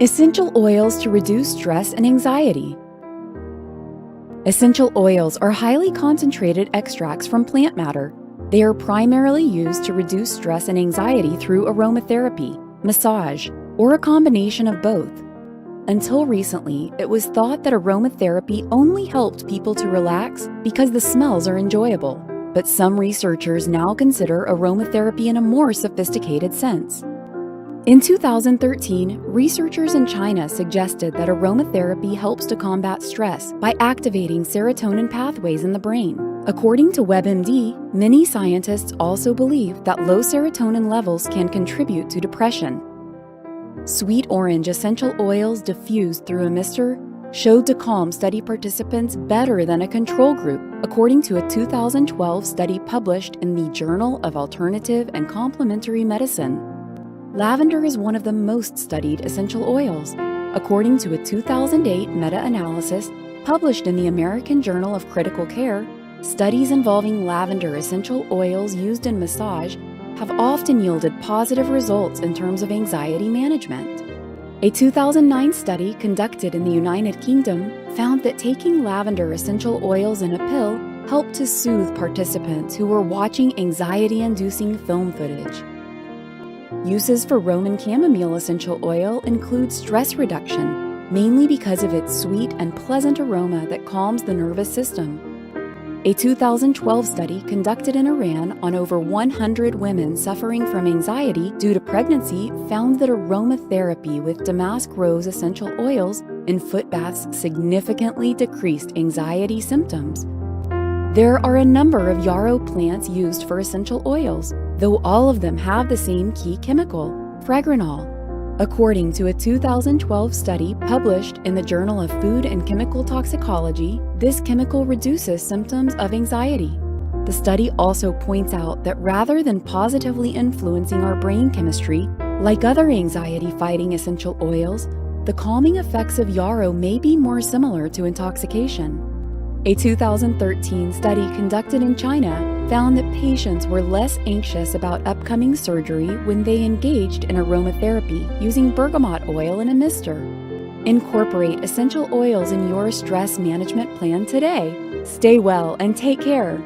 Essential oils to reduce stress and anxiety. Essential oils are highly concentrated extracts from plant matter. They are primarily used to reduce stress and anxiety through aromatherapy, massage, or a combination of both. Until recently, it was thought that aromatherapy only helped people to relax because the smells are enjoyable. But some researchers now consider aromatherapy in a more sophisticated sense. In 2013, researchers in China suggested that aromatherapy helps to combat stress by activating serotonin pathways in the brain. According to WebMD, many scientists also believe that low serotonin levels can contribute to depression. Sweet orange essential oils diffused through a mister showed to calm study participants better than a control group, according to a 2012 study published in the Journal of Alternative and Complementary Medicine. Lavender is one of the most studied essential oils. According to a 2008 meta-analysis published in the American Journal of Critical Care, studies involving lavender essential oils used in massage have often yielded positive results in terms of anxiety management. A 2009 study conducted in the United Kingdom found that taking lavender essential oils in a pill helped to soothe participants who were watching anxiety-inducing film footage. Uses for Roman chamomile essential oil include stress reduction, mainly because of its sweet and pleasant aroma that calms the nervous system. A 2012 study conducted in Iran on over 100 women suffering from anxiety due to pregnancy found that aromatherapy with damask rose essential oils in foot baths significantly decreased anxiety symptoms. There are a number of yarrow plants used for essential oils, though all of them have the same key chemical, fragrantol. According to a 2012 study published in the Journal of Food and Chemical Toxicology, this chemical reduces symptoms of anxiety. The study also points out that rather than positively influencing our brain chemistry, like other anxiety-fighting essential oils, the calming effects of yarrow may be more similar to intoxication. A 2013 study conducted in China found that patients were less anxious about upcoming surgery when they engaged in aromatherapy using bergamot oil in a mister. Incorporate essential oils in your stress management plan today. Stay well and take care.